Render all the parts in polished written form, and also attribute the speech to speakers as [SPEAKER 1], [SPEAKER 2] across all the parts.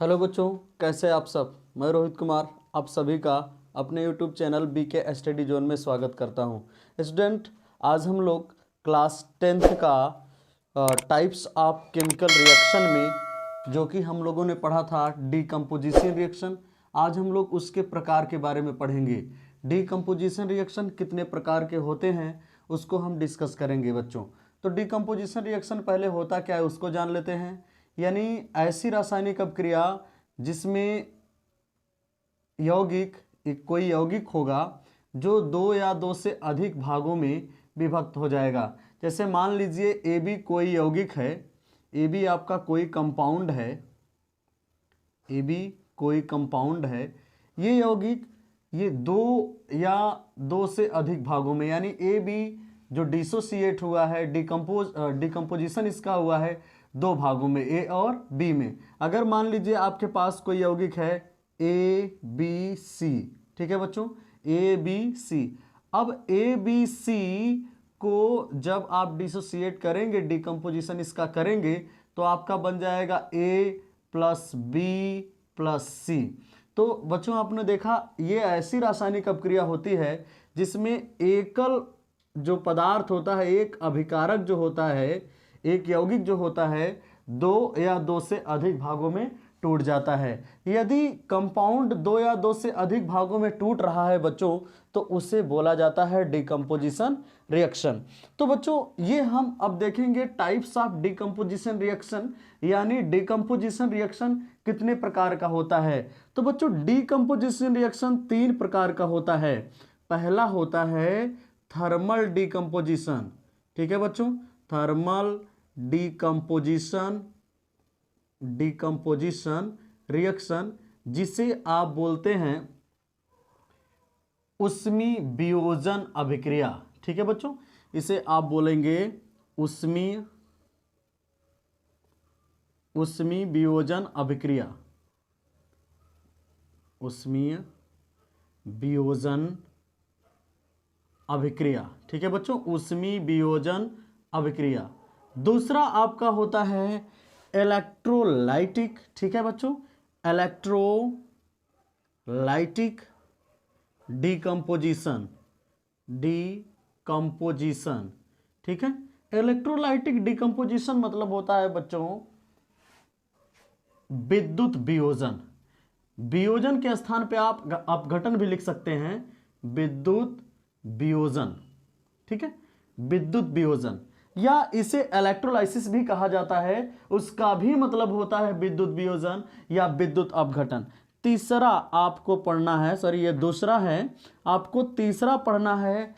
[SPEAKER 1] Hello बच्चों, कैसे आप सब। मैं रोहित कुमार आप सभी का अपने YouTube channel BK study zone में स्वागत करता हूं। स्टूडेंट, आज हम लोग क्लास 10th का टाइप्स ऑफ केमिकल रिएक्शन में जो कि हम लोगों ने पढ़ा था डीकम्पोजिशन रिएक्शन, आज हम लोग उसके प्रकार के बारे में पढ़ेंगे। डीकम्पोजिशन रिएक्शन कितने प्रकार के होते हैं उसको हम डिस्कस करेंगे बच्चों। तो डीकम्पोजिशन रिएक्शन पहले होता क्या है उसको जान लेते हैं। यानी ऐसी रासायनिक अपक्रिया जिसमें यौगिक कोई यौगिक होगा जो दो या दो से अधिक भागों में विभक्त हो जाएगा। जैसे मान लीजिए ए बी कोई यौगिक है, ए बी आपका कोई कंपाउंड है, ए बी कोई कंपाउंड है। ये यौगिक ये दो या दो से अधिक भागों में, यानी ए बी जो डिसोसिएट हुआ है, डिकम्पोजिशन इसका हुआ है दो भागों में, ए और बी में। अगर मान लीजिए आपके पास कोई यौगिक है ए बी सी, ठीक है बच्चों, ए बी सी। अब ए बी सी को जब आप डिसोसिएट करेंगे, डिकम्पोजिशन इसका करेंगे, तो आपका बन जाएगा ए प्लस बी प्लस सी। तो बच्चों आपने देखा ये ऐसी रासायनिक अपक्रिया होती है जिसमें एकल जो पदार्थ होता है, एक अभिकारक जो होता है, एक यौगिक जो होता है, दो या दो से अधिक भागों में टूट जाता है। यदि कंपाउंड दो या दो से अधिक भागों में टूट रहा है बच्चों, तो उसे बोला जाता है डिकम्पोजिशन रिएक्शन। तो बच्चों ये हम अब देखेंगे टाइप्स ऑफ डिकम्पोजिशन रिएक्शन, यानी डिकम्पोजिशन रिएक्शन कितने प्रकार का होता है। तो बच्चों डिकम्पोजिशन रिएक्शन तीन प्रकार का होता है। पहला होता है थर्मल डिकम्पोजिशन, ठीक है बच्चों, थर्मल डिकम्पोजिशन रिएक्शन, जिसे आप बोलते हैं उष्मीय वियोजन अभिक्रिया, ठीक है बच्चों, इसे आप बोलेंगे उष्मीय वियोजन अभिक्रिया, उष्मीय वियोजन अभिक्रिया, ठीक है बच्चों, उष्मीय वियोजन अभिक्रिया। दूसरा आपका होता है इलेक्ट्रोलाइटिक, ठीक है बच्चों, इलेक्ट्रोलाइटिक डिकम्पोजिशन, ठीक है। इलेक्ट्रोलाइटिक डिकम्पोजिशन मतलब होता है बच्चों विद्युत वियोजन। वियोजन के स्थान पे आप अपघटन भी लिख सकते हैं, विद्युत वियोजन, ठीक है, विद्युत वियोजन, या इसे इलेक्ट्रोलाइसिस भी कहा जाता है। उसका भी मतलब होता है विद्युत वियोजन या विद्युत अपघटन। तीसरा आपको पढ़ना है, सॉरी ये दूसरा है, आपको तीसरा पढ़ना है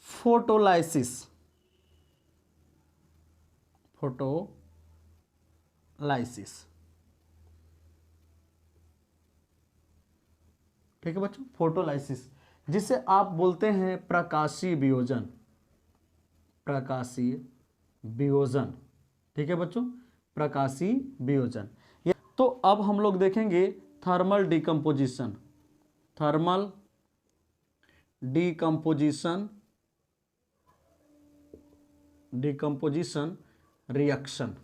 [SPEAKER 1] फोटोलाइसिस, ठीक है बच्चों, फोटोलाइसिस, जिसे आप बोलते हैं प्रकाशीय वियोजन, ठीक है बच्चों, प्रकाशीय वियोजन। तो अब हम लोग देखेंगे थर्मल डिकम्पोजिशन रिएक्शन,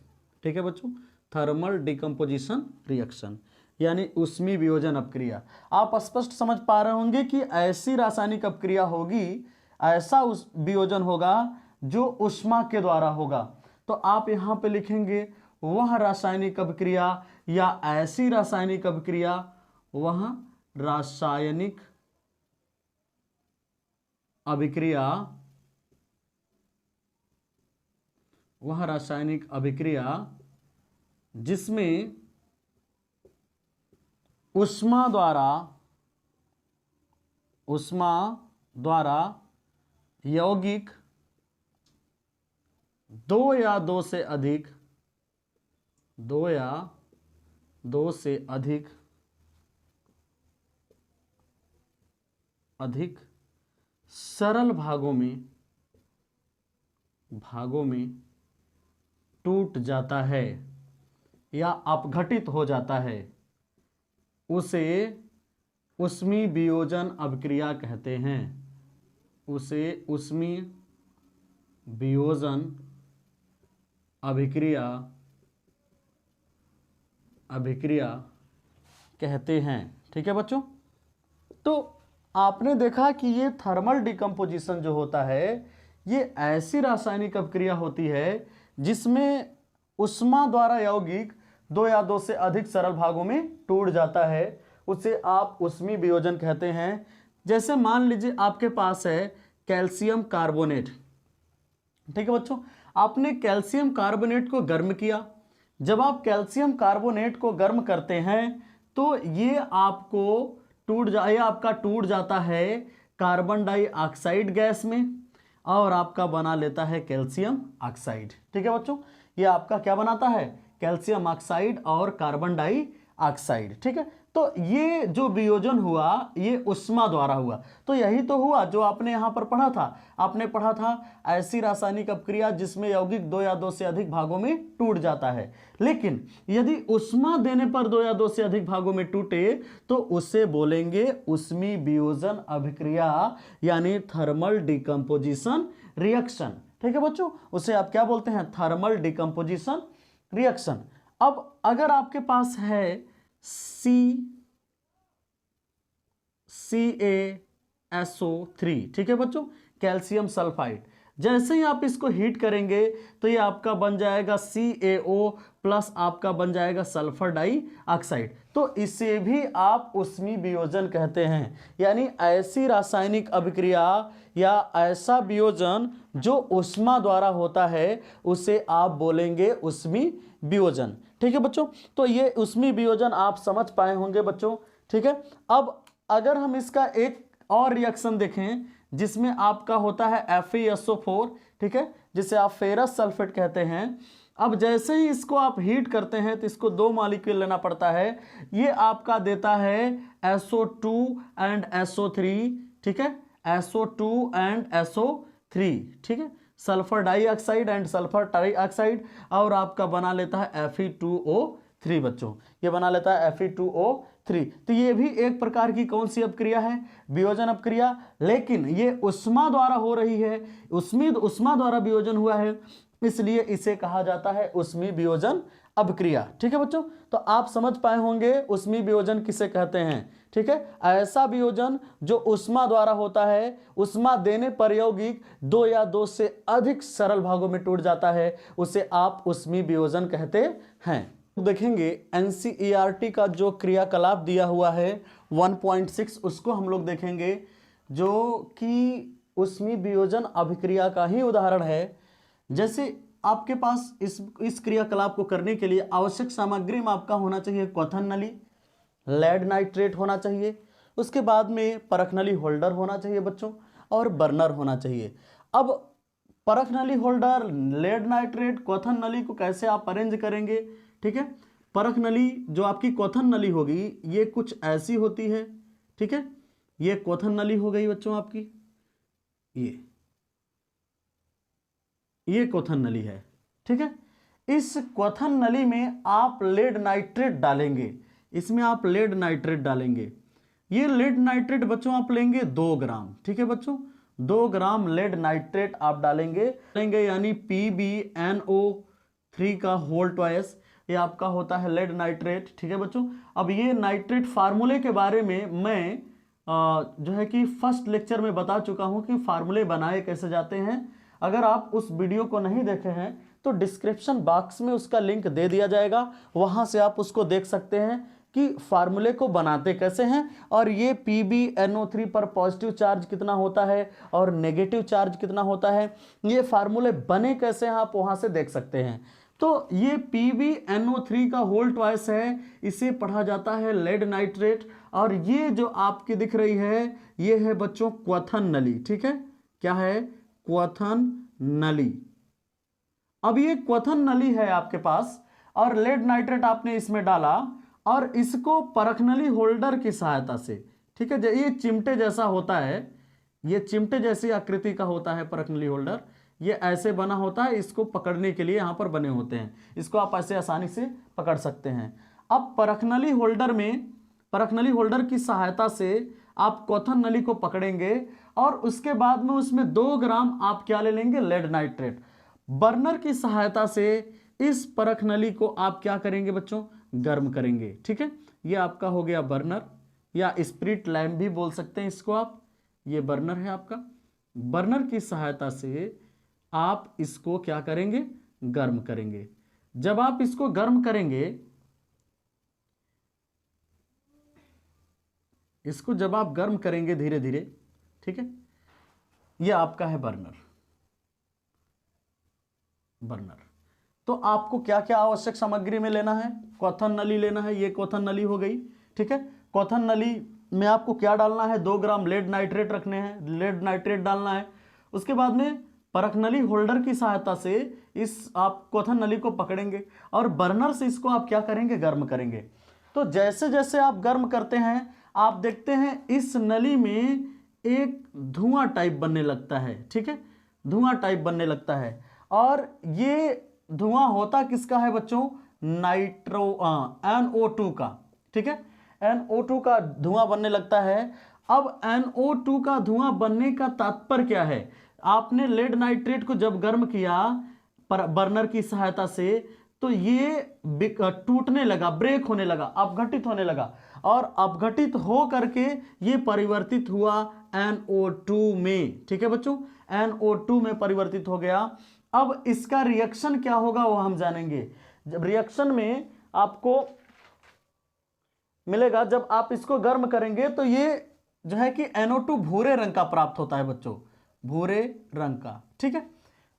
[SPEAKER 1] ठीक है बच्चों, थर्मल डिकम्पोजिशन रिएक्शन यानी उष्मीय वियोजन अपक्रिया। आप स्पष्ट समझ पा रहे होंगे कि ऐसी रासायनिक अपक्रिया होगी, ऐसा उस वियोजन होगा जो ऊष्मा के द्वारा होगा। तो आप यहां पे लिखेंगे वह रासायनिक अपक्रिया या ऐसी रासायनिक अपक्रिया, वह रासायनिक अभिक्रिया जिसमें ऊष्मा द्वारा यौगिक दो या दो से अधिक सरल भागों में टूट जाता है या अपघटित हो जाता है, उसे उष्मीय वियोजन अभिक्रिया कहते हैं। उसे उष्मीय वियोजन अभिक्रिया कहते हैं। ठीक है बच्चों, तो आपने देखा कि ये थर्मल डिकम्पोजिशन जो होता है ये ऐसी रासायनिक अभिक्रिया होती है जिसमें उष्मा द्वारा यौगिक दो या दो से अधिक सरल भागों में टूट जाता है, उसे आप उष्मी वियोजन कहते हैं। जैसे मान लीजिए आपके पास है कैल्शियम कार्बोनेट। ठीक है बच्चों, आपने कैल्शियम कार्बोनेट को गर्म किया। जब आप कैल्शियम कार्बोनेट को गर्म करते हैं तो ये आपको आपका टूट जाता है कार्बन डाइऑक्साइड गैस में और आपका बना लेता है कैल्शियम ऑक्साइड। ठीक है बच्चों, ये आपका क्या बनाता है, कैल्शियम ऑक्साइड और कार्बन डाइऑक्साइड। ठीक है, तो ये जो वियोजन हुआ ये उष्मा द्वारा हुआ। तो यही तो हुआ जो आपने यहां पर पढ़ा था। आपने पढ़ा था ऐसी रासायनिक अपक्रिया जिसमें यौगिक दो या दो से अधिक भागों में टूट जाता है, लेकिन यदि उष्मा देने पर दो या दो से अधिक भागों में टूटे तो उसे बोलेंगे उष्मी वियोजन अभिक्रिया, यानी थर्मल डिकम्पोजिशन रिएक्शन। ठीक है बच्चों, उसे आप क्या बोलते हैं, थर्मल डिकम्पोजिशन रिएक्शन। अब अगर आपके पास है CaSO3, ठीक है बच्चों, कैल्शियम सल्फाइड, जैसे ही आप इसको हीट करेंगे तो ये आपका बन जाएगा CaO प्लस आपका बन जाएगा सल्फर डाइऑक्साइड। तो इसे भी आप उष्मी वियोजन कहते हैं, यानी ऐसी रासायनिक अभिक्रिया या ऐसा वियोजन जो उष्मा द्वारा होता है उसे आप बोलेंगे उष्मी वियोजन। ठीक है बच्चों, तो ये उष्मी वियोजन आप समझ पाए होंगे बच्चों। ठीक है, अब अगर हम इसका एक और रिएक्शन देखें जिसमें आपका होता है FeSO4, ठीक है, जिसे आप फेरस सल्फेट कहते हैं। अब जैसे ही इसको आप हीट करते हैं तो इसको दो मॉलिक्यूल लेना पड़ता है, ये आपका देता है SO2 एंड SO3। ठीक है, SO2 एंड SO3, ठीक है, sulphur dioxide and sulphur trioxide, और आपका बना लेता है Fe2O3 बच्चों, ये बना लेता है Fe2O3। तो ये भी एक प्रकार की कौन सी अपक्रिया है, वियोजन अपक्रिया, लेकिन ये उष्मा द्वारा हो रही है, उष्मा द्वारा वियोजन हुआ है, इसलिए इसे कहा जाता है उष्मी वियोजन अभिक्रिया। ठीक है बच्चों, तो आप समझ पाए होंगे उष्मी वियोजन किसे कहते हैं। ठीक है, ऐसा वियोजन जो उष्मा द्वारा होता है, उष्मा देने पर यौगिक दो या दो से अधिक सरल भागों में टूट जाता है, उसे आप उष्मी वियोजन कहते हैं। देखेंगे NCERT का जो क्रियाकलाप दिया हुआ है 1.6, उसको हम लोग देखेंगे, जो कि उष्मी वियोजन अभिक्रिया का ही उदाहरण है। जैसे आपके पास इस क्रियाकलाप को करने के लिए आवश्यक सामग्री में आपका होना चाहिए क्वथन नली, लेड नाइट्रेट होना चाहिए, उसके बाद में परख नली होल्डर होना चाहिए बच्चों, और बर्नर होना चाहिए। अब परख नली होल्डर, लेड नाइट्रेट, क्वथन नली को कैसे आप अरेंज करेंगे। ठीक है, परख नली जो आपकी क्वथन नली होगी ये कुछ ऐसी होती है। ठीक है, ये क्वथन नली हो गई बच्चों आपकी, ये क्वथन नली है। ठीक है, इस क्वथन नली में आप लेड नाइट्रेट डालेंगे, इसमें आप लेड नाइट्रेट डालेंगे। ये लेड नाइट्रेट बच्चों आप लेंगे 2 ग्राम। ठीक है बच्चों, 2 ग्राम लेड नाइट्रेट आप डालेंगे, यानी PbNO3 का होल ट्वाइस, ये आपका होता है लेड नाइट्रेट। ठीक है बच्चों, अब ये नाइट्रेट फार्मूले के बारे में मैं जो है कि फर्स्ट लेक्चर में बता चुका हूं कि फार्मूले बनाए कैसे जाते हैं। अगर आप उस वीडियो को नहीं देखे हैं तो डिस्क्रिप्शन बॉक्स में उसका लिंक दे दिया जाएगा, वहां से आप उसको देख सकते हैं कि फार्मूले को बनाते कैसे हैं, और ये PbNO3 पर पॉजिटिव चार्ज कितना होता है और नेगेटिव चार्ज कितना होता है, ये फार्मूले बने कैसे हैं आप वहां से देख सकते हैं। तो ये PbNO3 का होल ट्वाइस है, इसे पढ़ा जाता है लेड नाइट्रेट, और ये जो आपकी दिख रही है ये है बच्चों क्वथन नली। ठीक है, क्या है, क्वथन नली। अब ये क्वथन नली है आपके पास, और लेड नाइट्रेट आपने इसमें डाला, और इसको परख नली होल्डर की सहायता से, ठीक है, ये चिमटे जैसा होता है, ये चिमटे जैसी आकृति का होता है परख नली होल्डर, ये ऐसे बना होता है, इसको पकड़ने के लिए यहां पर बने होते हैं, इसको आप ऐसे आसानी से पकड़ सकते हैं। अब परख नली होल्डर में, परख नली होल्डर की सहायता से आप क्वथन नली को पकड़ेंगे, और उसके बाद में उसमें 2 ग्राम आप क्या ले लेंगे, लेड नाइट्रेट। बर्नर की सहायता से इस परख नली को आप क्या करेंगे बच्चों, गर्म करेंगे। ठीक है, ये आपका हो गया बर्नर या स्पिरिट लैंप भी बोल सकते हैं इसको आप। ये बर्नर है आपका। बर्नर की सहायता से आप इसको क्या करेंगे, गर्म करेंगे। जब आप इसको गर्म करेंगे, इसको जब आप गर्म करेंगे धीरे धीरे, ठीक है, ये आपका है बर्नर। बर्नर तो आपको क्या क्या आवश्यक सामग्री में लेना है, क्वथन नली लेना है, ये क्वथन नली हो गई, ठीक है। क्वथन नली में आपको क्या डालना है, 2 ग्राम लेड नाइट्रेट रखने हैं, लेड नाइट्रेट डालना है। उसके बाद में परख नली होल्डर की सहायता से इस आप क्वथन नली को पकड़ेंगे और बर्नर से इसको आप क्या करेंगे, गर्म करेंगे। तो जैसे जैसे आप गर्म करते हैं, आप देखते हैं इस नली में एक धुआं टाइप बनने लगता है, ठीक है, धुआं टाइप बनने लगता है। और ये धुआं होता किसका है बच्चों, NO2 का, ठीक है, NO2 का धुआं बनने लगता है। अब NO2 का धुआं बनने का तात्पर्य क्या है, आपने लेड नाइट्रेट को जब गर्म किया बर्नर की सहायता से, तो ये टूटने लगा, ब्रेक होने लगा, अपघटित होने लगा, और अपघटित हो करके ये परिवर्तित हुआ NO2 में, ठीक है बच्चों, NO2 में परिवर्तित हो गया। अब इसका रिएक्शन क्या होगा वो हम जानेंगे। जब रिएक्शन में आपको मिलेगा, जब आप इसको गर्म करेंगे तो ये जो है कि NO2 भूरे रंग का प्राप्त होता है बच्चों, भूरे रंग का, ठीक है।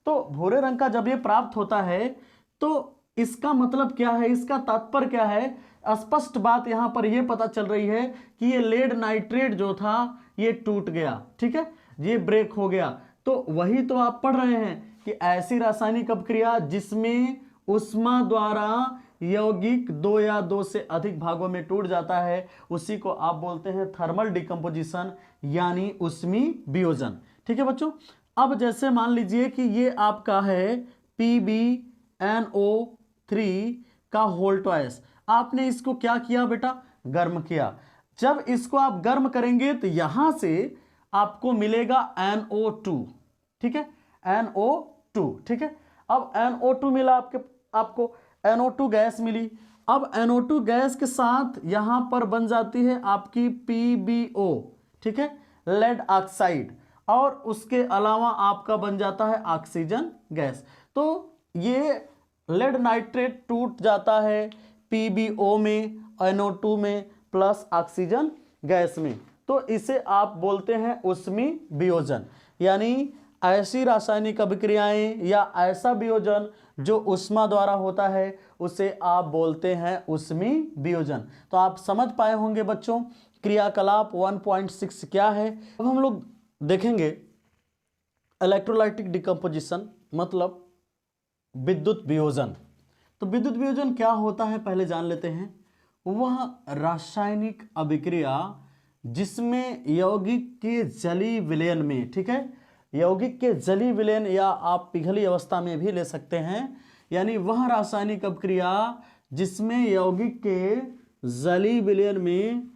[SPEAKER 1] तो भूरे रंग का जब ये प्राप्त होता है तो इसका मतलब क्या है, इसका तात्पर्य क्या है, स्पष्ट बात यहां पर यह पता चल रही है कि ये लेड नाइट्रेट जो था ये टूट गया, ठीक है, ये ब्रेक हो गया। तो वही तो आप पढ़ रहे हैं कि ऐसी रासायनिक अपक्रिया जिसमें उष्मा द्वारा यौगिक 2 या 2 से अधिक भागों में टूट जाता है, उसी को आप बोलते हैं थर्मल डिकम्पोजिशन यानी उष्मी वियोजन, ठीक है बच्चों। अब जैसे मान लीजिए कि ये आपका है PbNO3 का होल ट्वाइस, आपने इसको क्या किया बेटा, गर्म किया। जब इसको आप गर्म करेंगे तो यहां से आपको मिलेगा NO2, ठीक है, NO2, ठीक है। अब NO2 मिला आपको NO2 गैस मिली। अब NO2 गैस के साथ यहां पर बन जाती है आपकी PbO, ठीक है, लेड ऑक्साइड, और उसके अलावा आपका बन जाता है ऑक्सीजन गैस। तो ये लेड नाइट्रेट टूट जाता है PbO में, NO2 में, प्लस ऑक्सीजन गैस में। तो इसे आप बोलते हैं उष्मी वियोजन, यानी ऐसी रासायनिक अभिक्रियाएं या ऐसा वियोजन जो उष्मा द्वारा होता है उसे आप बोलते हैं उष्मी वियोजन। तो आप समझ पाए होंगे बच्चों क्रियाकलाप 1.6 क्या है। अब हम लोग देखेंगे इलेक्ट्रोलाइटिक डिकम्पोजिशन, मतलब विद्युत वियोजन। तो विद्युत वियोजन क्या होता है पहले जान लेते हैं। वह रासायनिक अभिक्रिया जिसमें यौगिक के जलीय विलयन में, ठीक है, यौगिक के जलीय विलयन या आप पिघली अवस्था में भी ले सकते हैं, यानी वह रासायनिक अभिक्रिया जिसमें यौगिक के जलीय विलयन में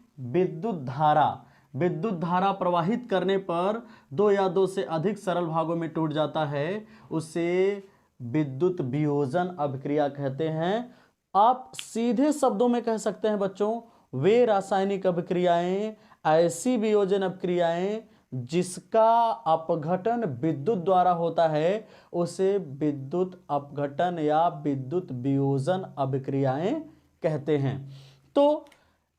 [SPEAKER 1] विद्युत धारा प्रवाहित करने पर 2 या 2 से अधिक सरल भागों में टूट जाता है, उसे विद्युत वियोजन अभिक्रिया कहते हैं। आप सीधे शब्दों में कह सकते हैं बच्चों, वे रासायनिक अभिक्रियाएं, ऐसी वियोजन अभिक्रियाएं जिसका अपघटन विद्युत द्वारा होता है, उसे विद्युत अपघटन या विद्युत वियोजन अभिक्रियाएं कहते हैं। तो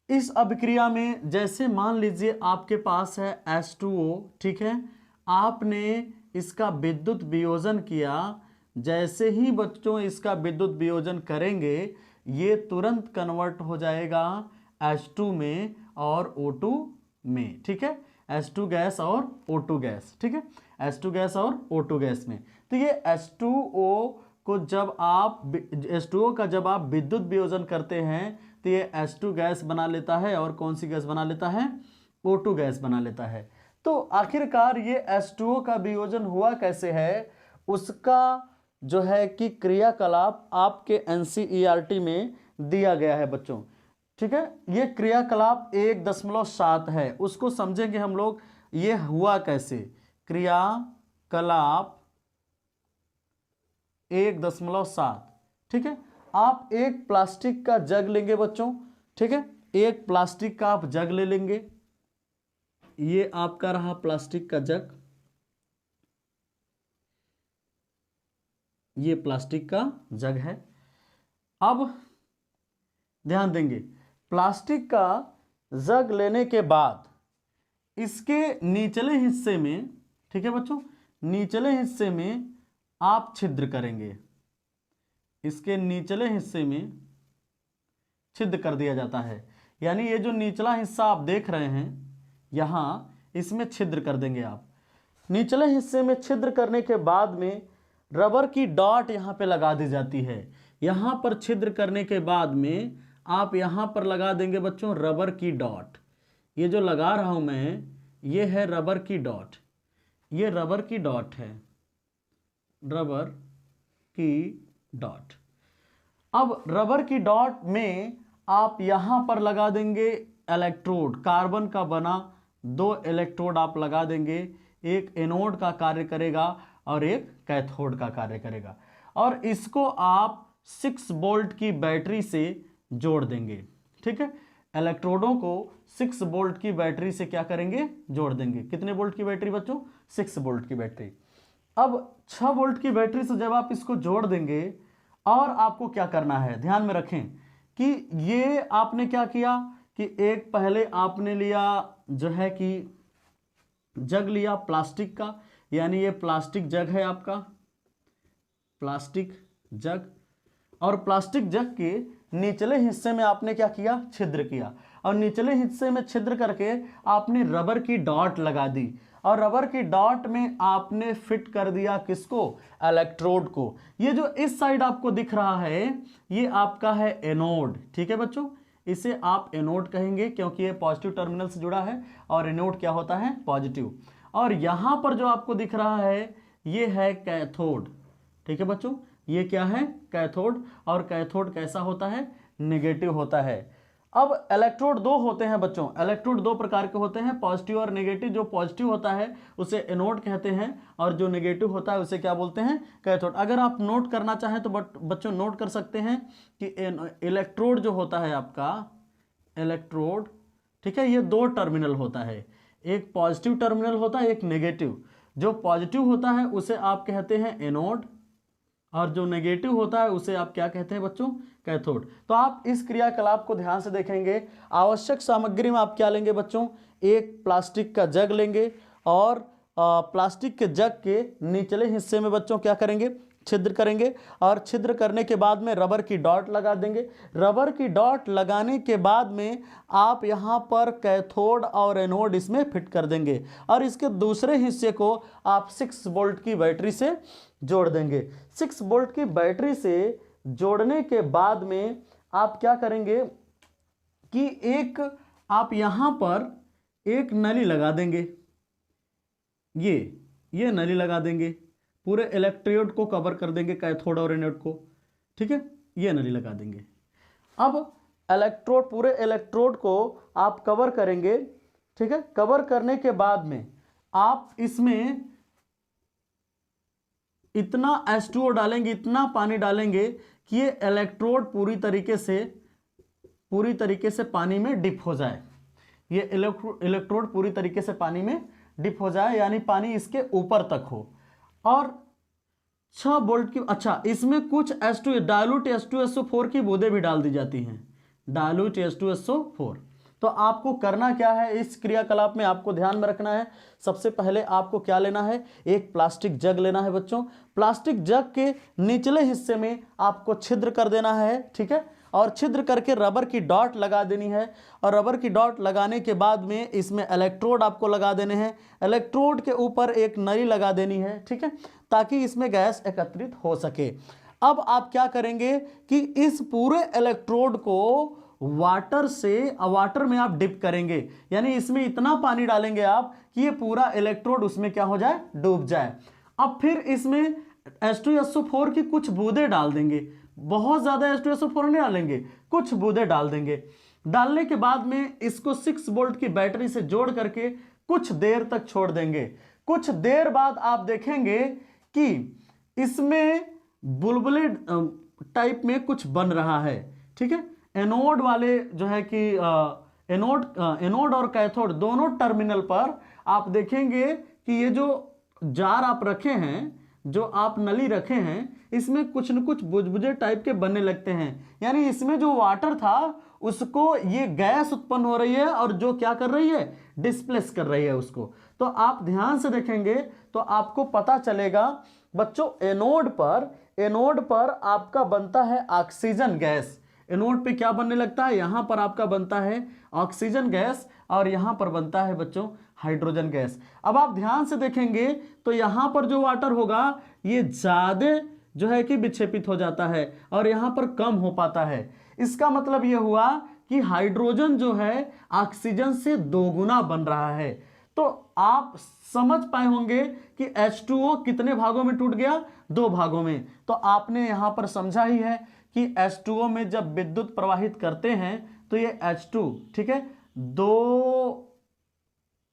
[SPEAKER 1] इस अभिक्रिया में जैसे मान लीजिए आपके पास है H2O, ठीक है, आपने इसका विद्युत वियोजन किया। जैसे ही बच्चों इसका विद्युत वियोजन करेंगे, ये तुरंत कन्वर्ट हो जाएगा H2 में और O2 में, ठीक है, H2 गैस और O2 गैस, ठीक है, H2 गैस और O2 गैस में। तो ये H2O को जब आप H2O का जब आप विद्युत वियोजन करते हैं तो ये H2 गैस बना लेता है, और कौन सी गैस बना लेता है, O2 गैस बना लेता है। तो आखिरकार ये H2O का वियोजन हुआ कैसे है, उसका जो है कि क्रियाकलाप आपके NCERT में दिया गया है बच्चों, ठीक है। ये क्रियाकलाप 1.7 है, उसको समझेंगे हम लोग ये हुआ कैसे। क्रियाकलाप 1.7, ठीक है। आप एक प्लास्टिक का जग लेंगे बच्चों, ठीक है, एक प्लास्टिक का आप जग ले लेंगे, ये आपका रहा प्लास्टिक का जग, ये प्लास्टिक का जग है। अब ध्यान देंगे, प्लास्टिक का जग लेने के बाद इसके निचले हिस्से में, ठीक है बच्चों, निचले हिस्से में आप छिद्र करेंगे, इसके निचले हिस्से में छिद्र कर दिया जाता है। यानी ये जो निचला हिस्सा आप देख रहे हैं यहां, इसमें छिद्र कर देंगे आप। निचले हिस्से में छिद्र करने के बाद में रबर की डॉट यहां पे लगा दी जाती है। यहां पर छिद्र करने के बाद में आप यहां पर लगा देंगे बच्चों रबर की डॉट। ये जो लगा रहा हूं मैं, ये है रबर की डॉट, ये रबर की डॉट है, रबर की डॉट। अब रबर की डॉट में आप यहां पर लगा देंगे इलेक्ट्रोड, कार्बन का बना 2 इलेक्ट्रोड आप लगा देंगे, एक एनोड का कार्य करेगा और एक कैथोड का कार्य करेगा, और इसको आप 6 वोल्ट की बैटरी से जोड़ देंगे। ठीक है, इलेक्ट्रोडों को 6 वोल्ट की बैटरी से क्या करेंगे, जोड़ देंगे। कितने वोल्ट की बैटरी बच्चों, 6 वोल्ट की बैटरी। अब 6 वोल्ट की बैटरी से जब आप इसको जोड़ देंगे, और आपको क्या करना है, ध्यान में रखें कि ये आपने क्या किया कि एक पहले आपने लिया जो है कि जग लिया प्लास्टिक का, यानी ये प्लास्टिक जग है आपका, प्लास्टिक जग, और प्लास्टिक जग के निचले हिस्से में आपने क्या किया, छिद्र किया, और निचले हिस्से में छिद्र करके आपने रबर की डॉट लगा दी, और रबर की डॉट में आपने फिट कर दिया किसको, इलेक्ट्रोड को। ये जो इस साइड आपको दिख रहा है ये आपका है एनोड। ठीक है बच्चों, इसे आप एनोड कहेंगे क्योंकि ये पॉजिटिव टर्मिनल से जुड़ा है, और एनोड क्या होता है, पॉजिटिव। और यहां पर जो आपको दिख रहा है ये है कैथोड। ठीक है बच्चों, ये क्या है, कैथोड, और कैथोड कैसा होता है, नेगेटिव होता है। अब इलेक्ट्रोड 2 होते हैं बच्चों, इलेक्ट्रोड 2 प्रकार के होते हैं, पॉजिटिव और नेगेटिव। जो पॉजिटिव होता है उसे एनोड कहते हैं, और जो नेगेटिव होता है उसे क्या बोलते हैं, कैथोड। अगर आप नोट करना चाहें तो बच्चों नोट कर सकते हैं कि इलेक्ट्रोड जो होता है आपका, इलेक्ट्रोड, ठीक है, ये 2 टर्मिनल होता है, एक पॉजिटिव टर्मिनल होता है, एक नेगेटिव। जो पॉजिटिव होता है उसे आप कहते हैं एनोड, और जो नेगेटिव होता है उसे आप क्या कहते हैं बच्चों, कैथोड। तो आप इस क्रियाकलाप को ध्यान से देखेंगे। आवश्यक सामग्री में आप क्या लेंगे बच्चों, एक प्लास्टिक का जग लेंगे, और प्लास्टिक के जग के निचले हिस्से में बच्चों क्या करेंगे, छिद्र करेंगे, और छिद्र करने के बाद में रबर की डॉट लगा देंगे। रबर की डॉट लगाने के बाद में आप यहाँ पर कैथोड और एनोड इसमें फिट कर देंगे, और इसके दूसरे हिस्से को आप 6 वोल्ट की बैटरी से जोड़ देंगे। 6 वोल्ट की बैटरी से जोड़ने के बाद में आप क्या करेंगे कि एक आप यहां पर एक नली लगा देंगे, ये नली लगा देंगे, पूरे इलेक्ट्रोड को कवर कर देंगे, कैथोड और एनोड को। ठीक है, ये नली लगा देंगे। अब इलेक्ट्रोड, पूरे इलेक्ट्रोड को आप कवर करेंगे। ठीक है, कवर करने के बाद में आप इसमें इतना H2O डालेंगे, इतना पानी डालेंगे कि ये इलेक्ट्रोड पूरी तरीके से पानी में डिप हो जाए। ये इलेक्ट्रोड पूरी तरीके से पानी में डिप हो जाए, यानी पानी इसके ऊपर तक हो। और 6 वोल्ट की, अच्छा, इसमें कुछ डायलूट H2SO4 की बूंदें भी डाल दी जाती हैं, डायलूट H2SO4। तो आपको करना क्या है, इस क्रियाकलाप में आपको ध्यान में रखना है। सबसे पहले आपको क्या लेना है, एक प्लास्टिक जग लेना है बच्चों। प्लास्टिक जग के निचले हिस्से में आपको छिद्र कर देना है। ठीक है, और छिद्र करके रबर की डॉट लगा देनी है, और रबर की डॉट लगाने के बाद में इसमें इलेक्ट्रोड आपको लगा देने हैं। इलेक्ट्रोड के ऊपर एक नली लगा देनी है, ठीक है, ताकि इसमें गैस एकत्रित हो सके। अब आप क्या करेंगे कि इस पूरे इलेक्ट्रोड को वाटर में आप डिप करेंगे, यानी इसमें इतना पानी डालेंगे आप कि ये पूरा इलेक्ट्रोड उसमें क्या हो जाए, डूब जाए। अब फिर इसमें H2SO4 की कुछ बूंदें डाल देंगे, बहुत ज्यादा H2SO4 नहीं डालेंगे, कुछ बूंदें डाल देंगे। डालने के बाद में इसको 6 वोल्ट की बैटरी से जोड़ करके कुछ देर तक छोड़ देंगे। कुछ देर बाद आप देखेंगे कि इसमें बुलबुले टाइप में कुछ बन रहा है। ठीक है, एनोड वाले जो है कि एनोड और कैथोड दोनों टर्मिनल पर आप देखेंगे कि ये जो जार आप रखे हैं, जो आप नली रखे हैं, इसमें कुछ न कुछ बुझबुझे टाइप के बनने लगते हैं। यानी इसमें जो वाटर था उसको ये गैस उत्पन्न हो रही है और जो क्या कर रही है, डिस्प्लेस कर रही है उसको। तो आप ध्यान से देखेंगे तो आपको पता चलेगा बच्चों, एनोड पर आपका बनता है ऑक्सीजन गैस। एनोड पे क्या बनने लगता है, यहां पर आपका बनता है ऑक्सीजन गैस और यहां पर बनता है बच्चों हाइड्रोजन गैस। अब आप ध्यान से देखेंगे तो यहां पर जो वाटर होगा ये ज्यादा जो है कि विक्षेपित हो जाता है और यहां पर कम हो पाता है। इसका मतलब यह हुआ कि हाइड्रोजन जो है ऑक्सीजन से दोगुना बन रहा है। तो आप समझ पाए होंगे कि H2O कितने भागों में टूट गया, 2 भागों में। तो आपने यहां पर समझा ही है कि H2O में जब विद्युत प्रवाहित करते हैं तो ये H2, ठीक है, 2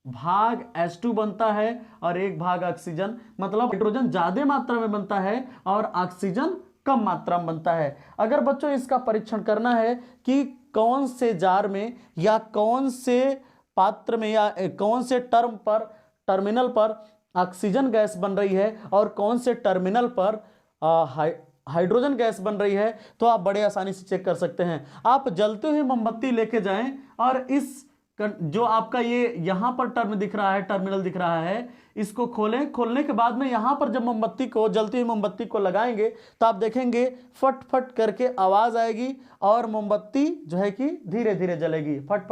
[SPEAKER 1] भाग H2 बनता है और 1 भाग ऑक्सीजन, मतलब हाइड्रोजन ज्यादा मात्रा में बनता है और ऑक्सीजन कम मात्रा में बनता है। अगर बच्चों इसका परीक्षण करना है कि कौन से जार में या कौन से पात्र में या कौन से टर्मिनल पर ऑक्सीजन गैस बन रही है और कौन से टर्मिनल पर हाइड्रोजन गैस बन रही है, तो आप बड़े आसानी से चेक कर सकते हैं। आप जलते हुए मोमबत्ती लेके जाएं और इस जो आपका ये यहां पर टर्मिनल दिख रहा है, इसको खोलें। खोलने के बाद में यहां पर जब मोमबत्ती को, जलती हुई मोमबत्ती को लगाएंगे तो आप देखेंगे फट फट करके आवाज आएगी और मोमबत्ती जो है कि धीरे धीरे जलेगी, फट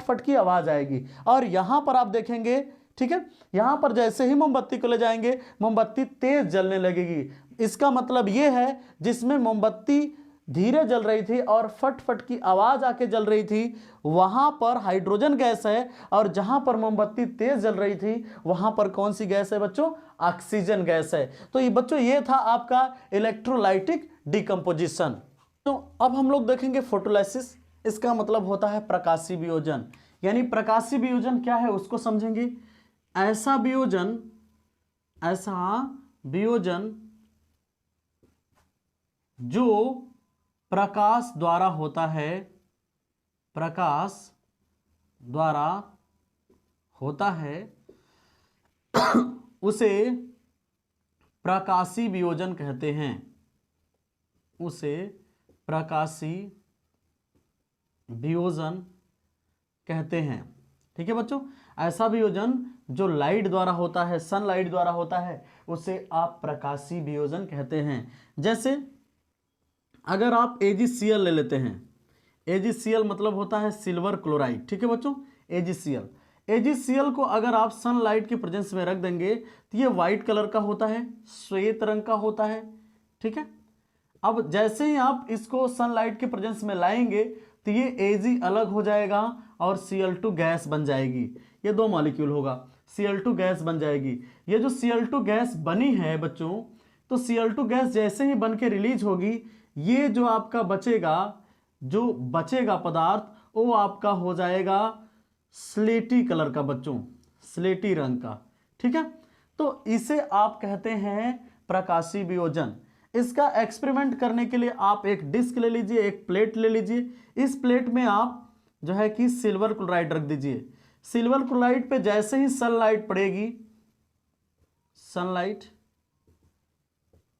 [SPEAKER 1] फट की आवाज आएगी। और यहां पर आप देखेंगे, ठीक है, यहां पर जैसे ही मोमबत्ती को ले जाएंगे मोमबत्ती तेज जलने लगेगी। इसका मतलब यह है जिसमें मोमबत्ती धीरे जल रही थी और फट फट की आवाज आके जल रही थी, वहां पर हाइड्रोजन गैस है, और जहां पर मोमबत्ती तेज जल रही थी वहां पर कौन सी गैस है बच्चों, ऑक्सीजन गैस है। तो ये बच्चों ये था आपका इलेक्ट्रोलाइटिक डिकम्पोजिशन। तो अब हम लोग देखेंगे फोटोलाइसिस। इसका मतलब होता है प्रकाशीय वियोजन। यानी प्रकाशीय वियोजन क्या है उसको समझेंगे। ऐसा वियोजन जो प्रकाश द्वारा होता है, उसे प्रकाशीय वियोजन कहते हैं, उसे प्रकाशीय वियोजन कहते हैं। ठीक है बच्चों, ऐसा वियोजन जो लाइट द्वारा होता है, सनलाइट द्वारा होता है, उसे आप प्रकाशीय वियोजन कहते हैं। जैसे अगर आप AgCl ले लेते हैं, AgCl मतलब होता है सिल्वर क्लोराइड। ठीक है बच्चों, AgCl को अगर आप सनलाइट के प्रेजेंस में रख देंगे तो ये व्हाइट कलर का होता है, श्वेत रंग का होता है। ठीक है, अब जैसे ही आप इसको सनलाइट के प्रेजेंस में लाएंगे तो ये Ag अलग हो जाएगा और Cl2 गैस बन जाएगी। ये 2 मॉलिक्यूल होगा, Cl2 गैस बन जाएगी। ये जो Cl2 गैस बनी है बच्चों, तो Cl2 गैस जैसे ही बन के रिलीज होगी, ये जो आपका बचेगा पदार्थ, वो आपका हो जाएगा स्लेटी कलर का बच्चों, स्लेटी रंग का। ठीक है, तो इसे आप कहते हैं प्रकाशीय वियोजन। इसका एक्सपेरिमेंट करने के लिए आप एक डिस्क ले लीजिए, एक प्लेट ले लीजिए। इस प्लेट में आप जो है कि सिल्वर क्लोराइड रख दीजिए। सिल्वर क्लोराइड पे जैसे ही सनलाइट पड़ेगी, सनलाइट,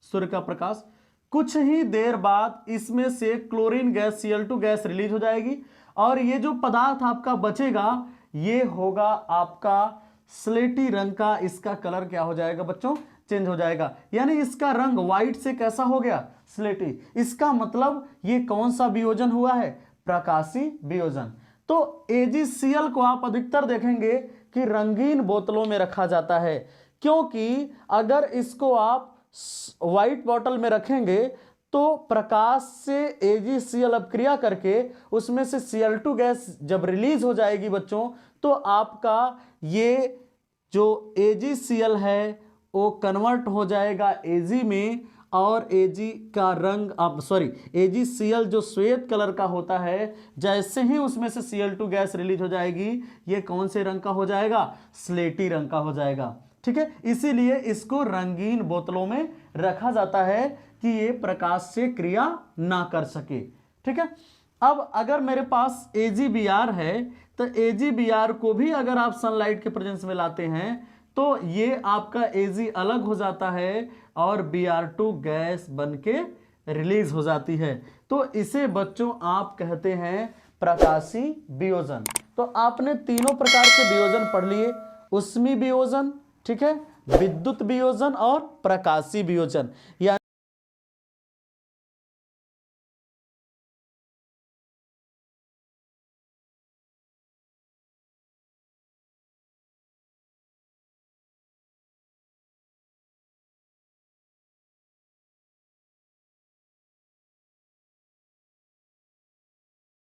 [SPEAKER 1] सूर्य का प्रकाश, कुछ ही देर बाद इसमें से chlorine gas Cl2 gas release हो जाएगी और ये जो पदार्थ आपका बचेगा ये होगा आपका स्लेटी रंग का। इसका कलर क्या हो जाएगा बच्चों, चेंज हो जाएगा। यानी इसका रंग व्हाइट से कैसा हो गया, स्लेटी। इसका मतलब ये कौन सा वियोजन हुआ है, प्रकाशीय वियोजन। तो AgCl को आप अधिकतर देखेंगे कि रंगीन बोतलों में रखा जाता है, क्योंकि अगर इसको आप व्हाइट बॉटल में रखेंगे तो प्रकाश से AgCl अपक्रिया करके उसमें से Cl2 गैस जब रिलीज हो जाएगी बच्चों, तो आपका ये जो AgCl है वो कन्वर्ट हो जाएगा Ag में, और Ag का रंग AgCl जो श्वेत कलर का होता है, जैसे ही उसमें से Cl2 गैस रिलीज हो जाएगी ये कौन से रंग का हो जाएगा, स्लेटी रंग का हो जाएगा। ठीक है, इसीलिए इसको रंगीन बोतलों में रखा जाता है कि ये प्रकाश से क्रिया ना कर सके। ठीक है, अब अगर मेरे पास AgBr है तो AgBr को भी अगर आप सनलाइट के प्रेजेंस में लाते हैं तो ये आपका Ag अलग हो जाता है और Br2 गैस बन के रिलीज हो जाती है। तो इसे बच्चों आप कहते हैं प्रकाशी वियोजन। तो आपने तीनों प्रकार के वियोजन पढ़ लिए, उष्मी वियोजन, ठीक है, विद्युत वियोजन और प्रकाशी वियोजन। यानी